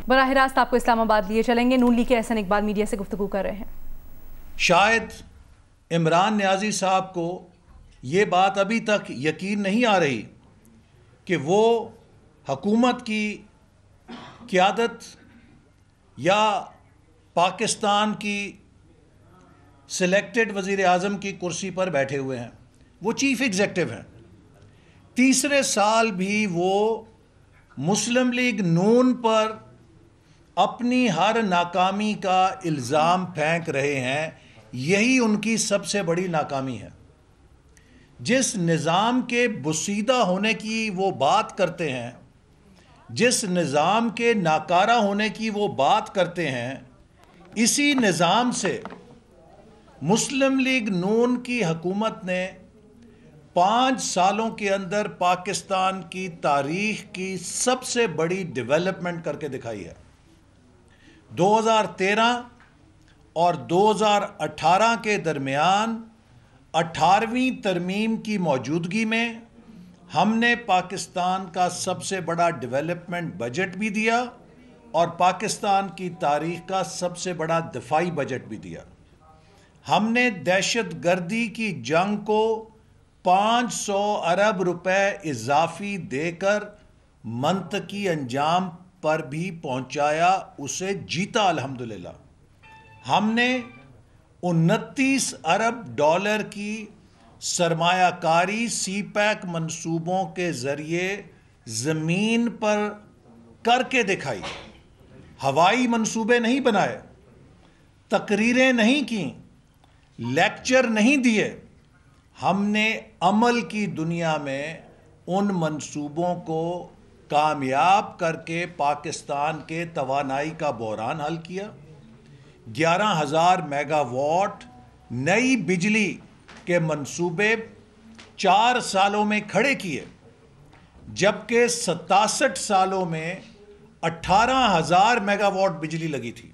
براہ راست آپ کو اسلام آباد لیے چلیں گے. نون لیگ کے احسن اقبال میڈیا سے گفتگو کر رہے ہیں. شاید عمران نیازی صاحب کو یہ بات ابھی تک یقین نہیں آ رہی کہ وہ حکومت کی قیادت یا پاکستان کی سلیکٹڈ وزیر اعظم کی کرسی پر بیٹھے ہوئے ہیں. وہ چیف ایگزیکٹو ہیں. تیسرے سال بھی وہ مسلم لیگ نون پر اپنی ہر ناکامی کا الزام پھینک رہے ہیں. یہی ان کی سب سے بڑی ناکامی ہے. جس نظام کے بسیدہ ہونے کی وہ بات کرتے ہیں، جس نظام کے ناکارہ ہونے کی وہ بات کرتے ہیں، اسی نظام سے مسلم لیگ نون کی حکومت نے 5 سالوں کے اندر پاکستان کی تاریخ کی سب سے بڑی ڈیولپمنٹ کر کے دکھائی ہے. 2013 اور 2018 کے درمیان 18ویں ترمیم کی موجودگی میں ہم نے پاکستان کا سب سے بڑا ڈیولپمنٹ بجٹ بھی دیا اور پاکستان کی تاریخ کا سب سے بڑا دفاعی بجٹ بھی دیا. ہم نے دہشت گردی کی جنگ کو 500 ارب روپے اضافی دے کر منطقی انجام پر بھی پہنچایا، اسے جیتا الحمدللہ. ہم نے 29 ارب ڈالر کی سرمایہ کاری سی پیک منصوبوں کے ذریعے زمین پر کر کے دکھائی. ہوائی منصوبے نہیں بنائے، تقریریں نہیں کیں، لیکچر نہیں دیے. ہم نے عمل کی دنیا میں ان منصوبوں کو کامیاب کر کے پاکستان کے توانائی کا بحران حل کیا. 11,000 میگا واٹ نئی بجلی کے منصوبے 4 سالوں میں کھڑے کیے، جبکہ 67 سالوں میں 18,000 میگا واٹ بجلی لگی تھی.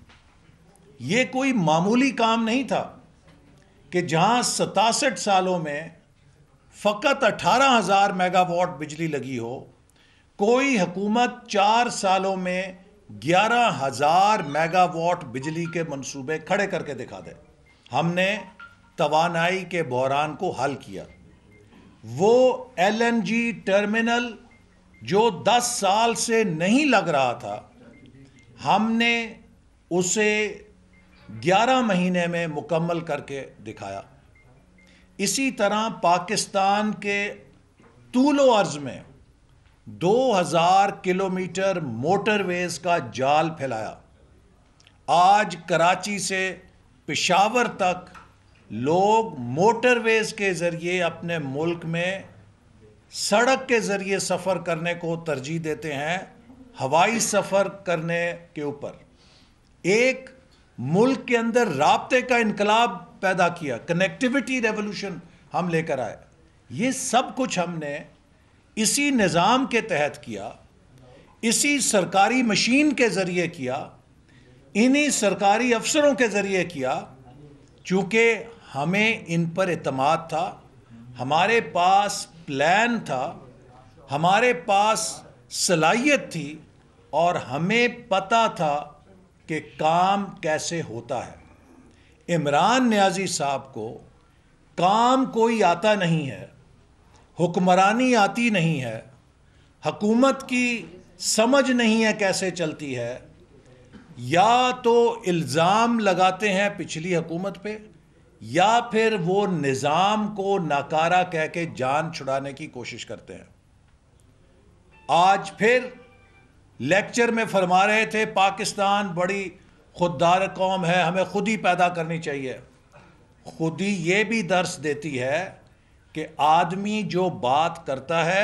یہ کوئی معمولی کام نہیں تھا کہ جہاں 67 سالوں میں فقط 18,000 میگا واٹ بجلی لگی ہو، کوئی حکومت 4 سالوں میں 11,000 میگا واٹ بجلی کے منصوبے کھڑے کر کے دکھا دے. ہم نے توانائی کے بحران کو حل کیا. وہ LNG ٹرمینل جو 10 سال سے نہیں لگ رہا تھا، ہم نے اسے 11 مہینے میں مکمل کر کے دکھایا. اسی طرح پاکستان کے طول و عرض میں 2,000 کلومیٹر موٹر ویز کا جال پھیلایا. آج کراچی سے پشاور تک لوگ موٹر ویز کے ذریعے اپنے ملک میں سڑک کے ذریعے سفر کرنے کو ترجیح دیتے ہیں ہوائی سفر کرنے کے اوپر. ایک ملک کے اندر رابطے کا انقلاب پیدا کیا، کنیکٹیوٹی ریولوشن ہم لے کر آئے. یہ سب کچھ ہم نے اسی نظام کے تحت کیا، اسی سرکاری مشین کے ذریعے کیا، انہی سرکاری افسروں کے ذریعے کیا. چونکہ ہمیں ان پر اعتماد تھا، ہمارے پاس پلان تھا، ہمارے پاس صلاحیت تھی اور ہمیں پتہ تھا کہ کام کیسے ہوتا ہے. عمران نیازی صاحب کو کام کوئی آتا نہیں ہے، حکمرانی آتی نہیں ہے، حکومت کی سمجھ نہیں ہے کیسے چلتی ہے. یا تو الزام لگاتے ہیں پچھلی حکومت پہ، یا پھر وہ نظام کو ناکارہ کہہ کے جان چھڑانے کی کوشش کرتے ہیں. آج پھر لیکچر میں فرما رہے تھے پاکستان بڑی خوددار قوم ہے، ہمیں خود ہی پیدا کرنی چاہیے. خودی یہ بھی درس دیتی ہے کہ آدمی جو بات کرتا ہے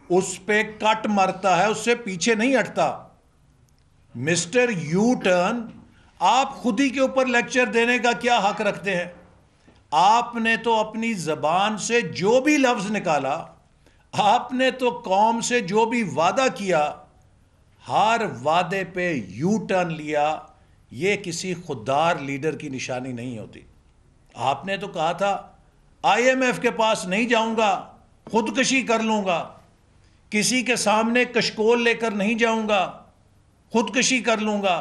اس پہ کٹ مرتا ہے، اس سے پیچھے نہیں ہٹتا. مسٹر یو ٹرن، آپ خود ہی کے اوپر لیکچر دینے کا کیا حق رکھتے ہیں؟ آپ نے تو اپنی زبان سے جو بھی لفظ نکالا، آپ نے تو قوم سے جو بھی وعدہ کیا، ہر وعدے پہ یو ٹرن لیا. یہ کسی خوددار لیڈر کی نشانی نہیں ہوتی. آپ نے تو کہا تھا IMF کے پاس نہیں جاؤں گا، خودکشی کر لوں گا، کسی کے سامنے کشکول لے کر نہیں جاؤں گا. خودکشی کر لوں گا،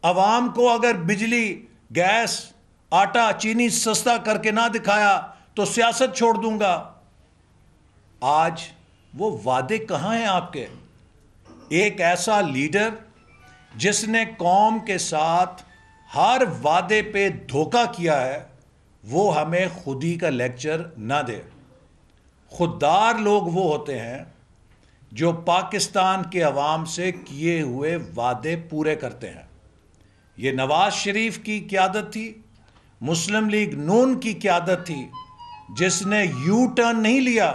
عوام کو اگر بجلی، گیس، آٹا، چینی سستا کر کے نہ دکھایا تو سیاست چھوڑ دوں گا۔ آج وہ وعدے کہاں ہیں آپ کے؟ ایک ایسا لیڈر جس نے قوم کے ساتھ ہر وعدے پہ دھوکہ کیا ہے، وہ ہمیں خودی کا لیکچر نہ دے۔ خوددار لوگ وہ ہوتے ہیں جو پاکستان کے عوام سے کیے ہوئے وعدے پورے کرتے ہیں۔ یہ نواز شریف کی قیادت تھی، مسلم لیگ نون کی قیادت تھی، جس نے یو ٹرن نہیں لیا،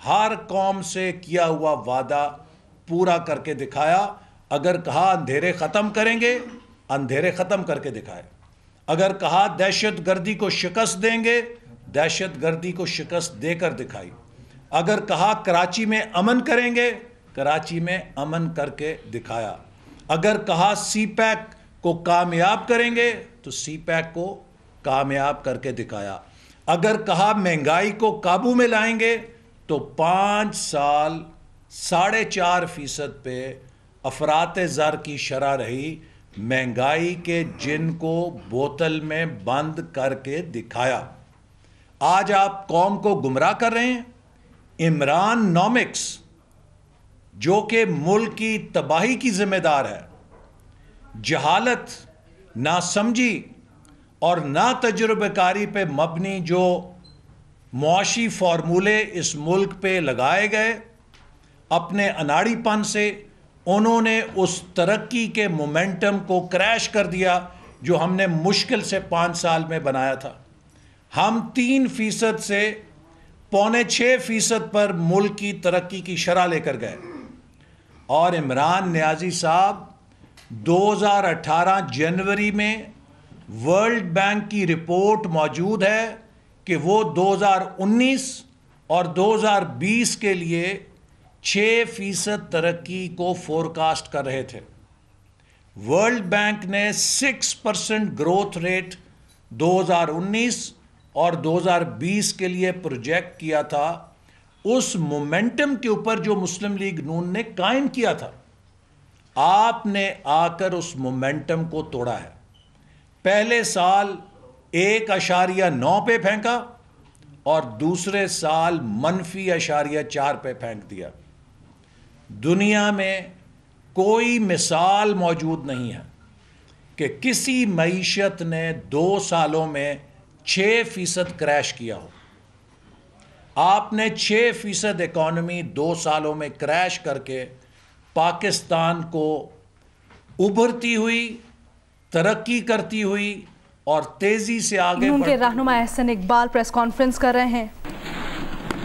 ہر قوم سے کیا ہوا وعدہ پورا کر کے دکھایا۔ اگر کہا اندھیرے ختم کریں گے، اندھیرے ختم کر کے دکھائے۔ اگر کہا دہشت گردی کو شکست دیں گے، دہشت گردی کو شکست دے کر دکھائی۔ اگر کہا کراچی میں امن کریں گے، کراچی میں امن کر کے دکھایا۔ اگر کہا سی پیک کو کامیاب کریں گے تو سی پیک کو کامیاب کر کے دکھایا۔ اگر کہا مہنگائی کو قابو میں لائیں گے تو 5 سال 4.5% پہ افراط زر کی شرح رہی، مہنگائی کے جن کو بوتل میں بند کر کے دکھایا۔ آج آپ قوم کو گمراہ کر رہے ہیں۔ عمران نومکس جو کہ ملک کی تباہی کی ذمہ دار ہے، جہالت، ناسمجھی اور نا تجربہ کاری پہ مبنی جو معاشی فارمولے اس ملک پہ لگائے گئے، اپنے اناڑی پن سے انہوں نے اس ترقی کے مومنٹم کو کریش کر دیا جو ہم نے مشکل سے 5 سال میں بنایا تھا۔ ہم 3% سے 5.25% پر ملک کی ترقی کی شرح لے کر گئے، اور عمران نیازی صاحب 2018 جنوری میں ورلڈ بینک کی رپورٹ موجود ہے کہ وہ 2019 اور 2020 کے لیے 6% ترقی کو فورکاسٹ کر رہے تھے۔ ورلڈ بینک نے 6% گروتھ ریٹ 2019 اور 2020 کے لیے پروجیکٹ کیا تھا۔ اس مومنٹم کے اوپر جو مسلم لیگ نون نے قائم کیا تھا، آپ نے آ کر اس مومنٹم کو توڑا ہے۔ پہلے سال 1.9 پہ پھینکا اور دوسرے سال -0.4 پہ پھینک دیا۔ دنیا میں کوئی مثال موجود نہیں ہے کہ کسی معیشت نے 2 سالوں میں 6% کریش کیا ہو۔ آپ نے 6% اکانومی 2 سالوں میں کریش کر کے پاکستان کو ابھرتی ہوئی، ترقی کرتی ہوئی اور تیزی سے آگے ان کے رہنما احسن اقبال پریس کانفرنس کر رہے ہیں۔